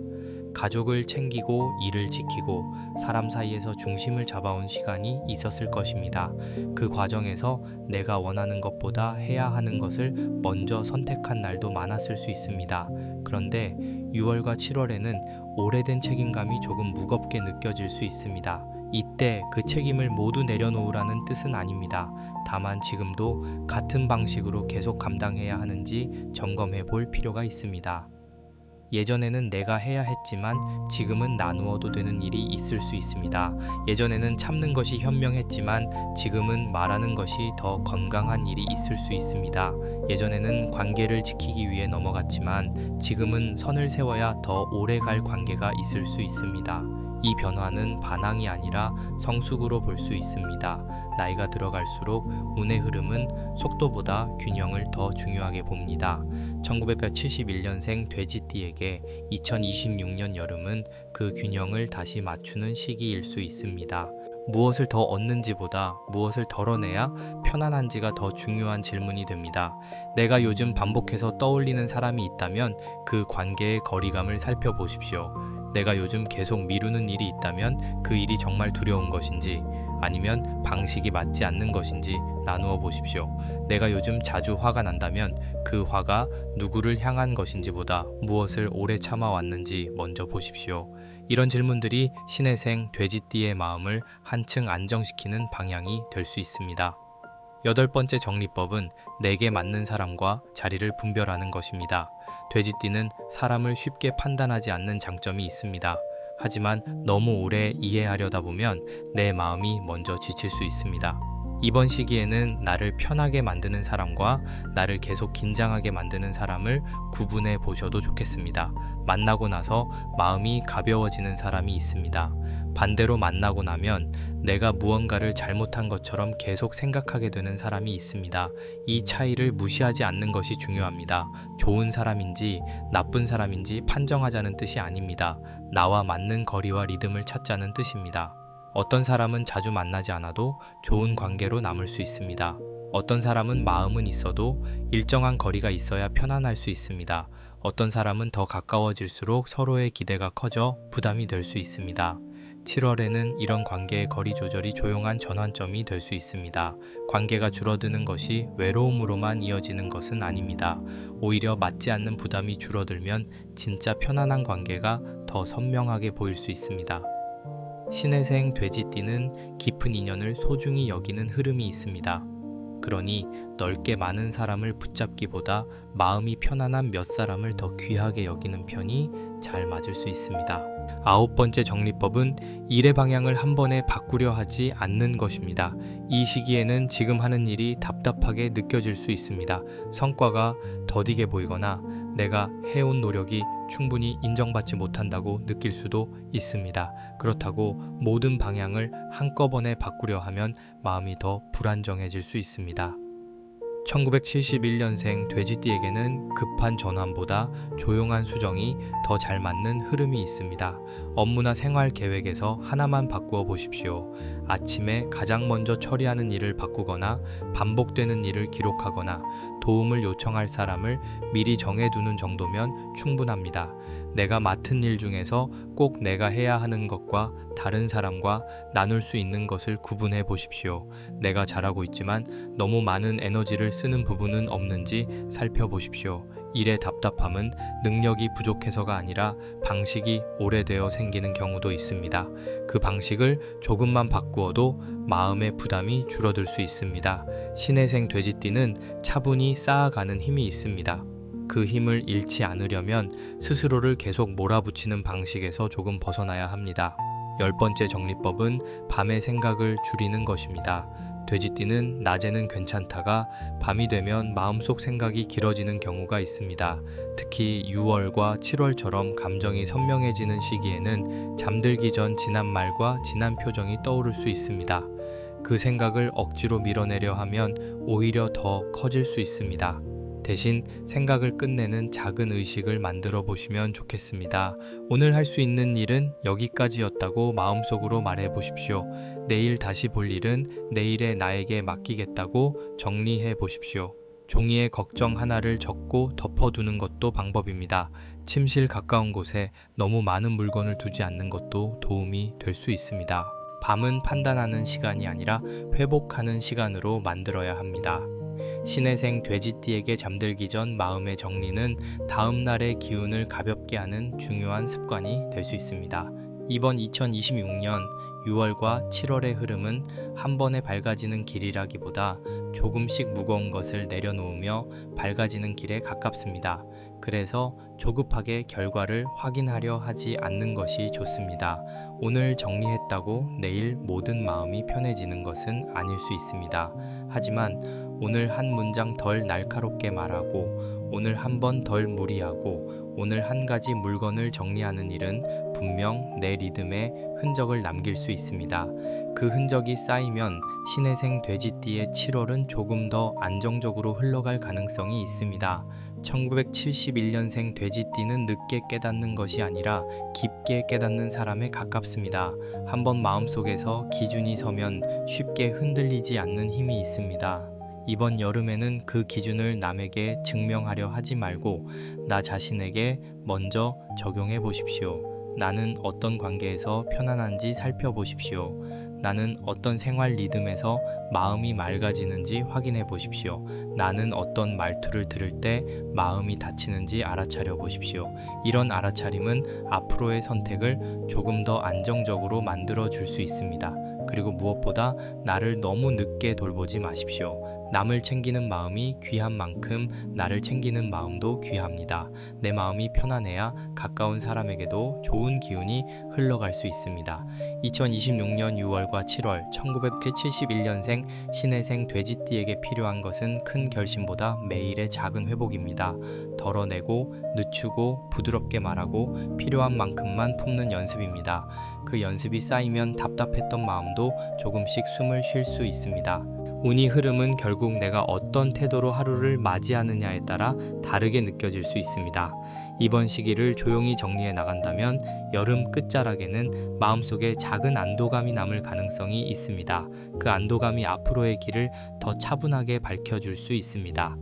가족을 챙기고 일을 지키고 사람 사이에서 중심을 잡아온 시간이 있었을 것입니다. 그 과정에서 내가 원하는 것보다 해야 하는 것을 먼저 선택한 날도 많았을 수 있습니다. 그런데 6월과 7월에는 오래된 책임감이 조금 무겁게 느껴질 수 있습니다. 이때 그 책임을 모두 내려놓으라는 뜻은 아닙니다. 다만 지금도 같은 방식으로 계속 감당해야 하는지 점검해 볼 필요가 있습니다. 예전에는 내가 해야 했지만 지금은 나누어도 되는 일이 있을 수 있습니다. 예전에는 참는 것이 현명했지만 지금은 말하는 것이 더 건강한 일이 있을 수 있습니다. 예전에는 관계를 지키기 위해 넘어갔지만 지금은 선을 세워야 더 오래 갈 관계가 있을 수 있습니다. 이 변화는 반항이 아니라 성숙으로 볼 수 있습니다. 나이가 들어갈수록 운의 흐름은 속도보다 균형을 더 중요하게 봅니다. 1971년생 돼지띠에게 2026년 여름은 그 균형을 다시 맞추는 시기일 수 있습니다. 무엇을 더 얻는지보다 무엇을 덜어내야 편안한지가 더 중요한 질문이 됩니다. 내가 요즘 반복해서 떠올리는 사람이 있다면 그 관계의 거리감을 살펴보십시오. 내가 요즘 계속 미루는 일이 있다면 그 일이 정말 두려운 것인지 아니면 방식이 맞지 않는 것인지 나누어 보십시오. 내가 요즘 자주 화가 난다면 그 화가 누구를 향한 것인지보다 무엇을 오래 참아왔는지 먼저 보십시오. 이런 질문들이 신해생 돼지띠의 마음을 한층 안정시키는 방향이 될 수 있습니다. 여덟 번째 정리법은 내게 맞는 사람과 자리를 분별하는 것입니다. 돼지띠는 사람을 쉽게 판단하지 않는 장점이 있습니다. 하지만 너무 오래 이해하려다 보면 내 마음이 먼저 지칠 수 있습니다. 이번 시기에는 나를 편하게 만드는 사람과 나를 계속 긴장하게 만드는 사람을 구분해 보셔도 좋겠습니다. 만나고 나서 마음이 가벼워지는 사람이 있습니다. 반대로 만나고 나면 내가 무언가를 잘못한 것처럼 계속 생각하게 되는 사람이 있습니다. 이 차이를 무시하지 않는 것이 중요합니다. 좋은 사람인지 나쁜 사람인지 판정하자는 뜻이 아닙니다. 나와 맞는 거리와 리듬을 찾자는 뜻입니다. 어떤 사람은 자주 만나지 않아도 좋은 관계로 남을 수 있습니다. 어떤 사람은 마음은 있어도 일정한 거리가 있어야 편안할 수 있습니다. 어떤 사람은 더 가까워질수록 서로의 기대가 커져 부담이 될 수 있습니다. 7월에는 이런 관계의 거리 조절이 조용한 전환점이 될 수 있습니다. 관계가 줄어드는 것이 외로움으로만 이어지는 것은 아닙니다. 오히려 맞지 않는 부담이 줄어들면 진짜 편안한 관계가 더 선명하게 보일 수 있습니다. 신해생 돼지띠는 깊은 인연을 소중히 여기는 흐름이 있습니다. 그러니 넓게 많은 사람을 붙잡기보다 마음이 편안한 몇 사람을 더 귀하게 여기는 편이 잘 맞을 수 있습니다. 아홉 번째 정리법은 일의 방향을 한 번에 바꾸려 하지 않는 것입니다. 이 시기에는 지금 하는 일이 답답하게 느껴질 수 있습니다. 성과가 더디게 보이거나 내가 해온 노력이 충분히 인정받지 못한다고 느낄 수도 있습니다. 그렇다고 모든 방향을 한꺼번에 바꾸려 하면 마음이 더 불안정해질 수 있습니다. 1971년생 돼지띠에게는 급한 전환보다 조용한 수정이 더 잘 맞는 흐름이 있습니다. 업무나 생활 계획에서 하나만 바꾸어 보십시오. 아침에 가장 먼저 처리하는 일을 바꾸거나 반복되는 일을 기록하거나 도움을 요청할 사람을 미리 정해두는 정도면 충분합니다. 내가 맡은 일 중에서 꼭 내가 해야 하는 것과 다른 사람과 나눌 수 있는 것을 구분해 보십시오. 내가 잘하고 있지만 너무 많은 에너지를 쓰는 부분은 없는지 살펴보십시오. 일의 답답함은 능력이 부족해서가 아니라 방식이 오래되어 생기는 경우도 있습니다. 그 방식을 조금만 바꾸어도 마음의 부담이 줄어들 수 있습니다. 신해생 돼지띠는 차분히 쌓아가는 힘이 있습니다. 그 힘을 잃지 않으려면 스스로를 계속 몰아붙이는 방식에서 조금 벗어나야 합니다. 열 번째 정리법은 밤의 생각을 줄이는 것입니다. 돼지띠는 낮에는 괜찮다가 밤이 되면 마음속 생각이 길어지는 경우가 있습니다. 특히 6월과 7월처럼 감정이 선명해지는 시기에는 잠들기 전 지난 말과 지난 표정이 떠오를 수 있습니다. 그 생각을 억지로 밀어내려 하면 오히려 더 커질 수 있습니다. 대신 생각을 끝내는 작은 의식을 만들어 보시면 좋겠습니다. 오늘 할 수 있는 일은 여기까지였다고 마음속으로 말해 보십시오. 내일 다시 볼 일은 내일의 나에게 맡기겠다고 정리해 보십시오. 종이에 걱정 하나를 적고 덮어두는 것도 방법입니다. 침실 가까운 곳에 너무 많은 물건을 두지 않는 것도 도움이 될 수 있습니다. 밤은 판단하는 시간이 아니라 회복하는 시간으로 만들어야 합니다. 신혜생 돼지띠에게 잠들기 전 마음의 정리는 다음 날의 기운을 가볍게 하는 중요한 습관이 될 수 있습니다. 이번 2026년 6월과 7월의 흐름은 한 번에 밝아지는 길이라기보다 조금씩 무거운 것을 내려놓으며 밝아지는 길에 가깝습니다. 그래서 조급하게 결과를 확인하려 하지 않는 것이 좋습니다. 오늘 정리했다고 내일 모든 마음이 편해지는 것은 아닐 수 있습니다. 하지만 오늘 한 문장 덜 날카롭게 말하고, 오늘 한 번 덜 무리하고, 오늘 한 가지 물건을 정리하는 일은 분명 내 리듬에 흔적을 남길 수 있습니다. 그 흔적이 쌓이면 신혜생 돼지띠의 7월은 조금 더 안정적으로 흘러갈 가능성이 있습니다. 1971년생 돼지띠는 늦게 깨닫는 것이 아니라 깊게 깨닫는 사람에 가깝습니다. 한번 마음속에서 기준이 서면 쉽게 흔들리지 않는 힘이 있습니다. 이번 여름에는 그 기준을 남에게 증명하려 하지 말고 나 자신에게 먼저 적용해 보십시오. 나는 어떤 관계에서 편안한지 살펴보십시오. 나는 어떤 생활 리듬에서 마음이 맑아지는지 확인해 보십시오. 나는 어떤 말투를 들을 때 마음이 다치는지 알아차려 보십시오. 이런 알아차림은 앞으로의 선택을 조금 더 안정적으로 만들어 줄 수 있습니다. 그리고 무엇보다 나를 너무 늦게 돌보지 마십시오. 남을 챙기는 마음이 귀한 만큼 나를 챙기는 마음도 귀합니다. 내 마음이 편안해야 가까운 사람에게도 좋은 기운이 흘러갈 수 있습니다. 2026년 6월과 7월 1971년생 신혜생 돼지띠에게 필요한 것은 큰 결심보다 매일의 작은 회복입니다. 덜어내고 늦추고 부드럽게 말하고 필요한 만큼만 품는 연습입니다. 그 연습이 쌓이면 답답했던 마음도 조금씩 숨을 쉴 수 있습니다. 운이 흐름은 결국 내가 어떤 태도로 하루를 맞이하느냐에 따라 다르게 느껴질 수 있습니다. 이번 시기를 조용히 정리해 나간다면 여름 끝자락에는 마음속에 작은 안도감이 남을 가능성이 있습니다. 그 안도감이 앞으로의 길을 더 차분하게 밝혀줄 수 있습니다.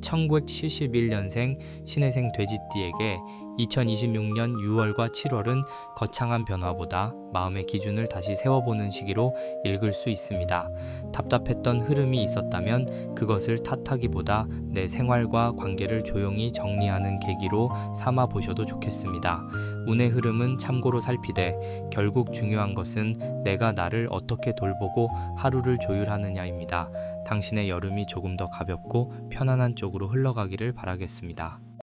1971년생 신혜생 돼지띠에게 2026년 6월과 7월은 거창한 변화보다 마음의 기준을 다시 세워보는 시기로 읽을 수 있습니다. 답답했던 흐름이 있었다면 그것을 탓하기보다 내 생활과 관계를 조용히 정리하는 계기로 삼아 보셔도 좋겠습니다. 운의 흐름은 참고로 살피되 결국 중요한 것은 내가 나를 어떻게 돌보고 하루를 조율하느냐입니다. 당신의 여름이 조금 더 가볍고 편안한 쪽으로 흘러가기를 바라겠습니다.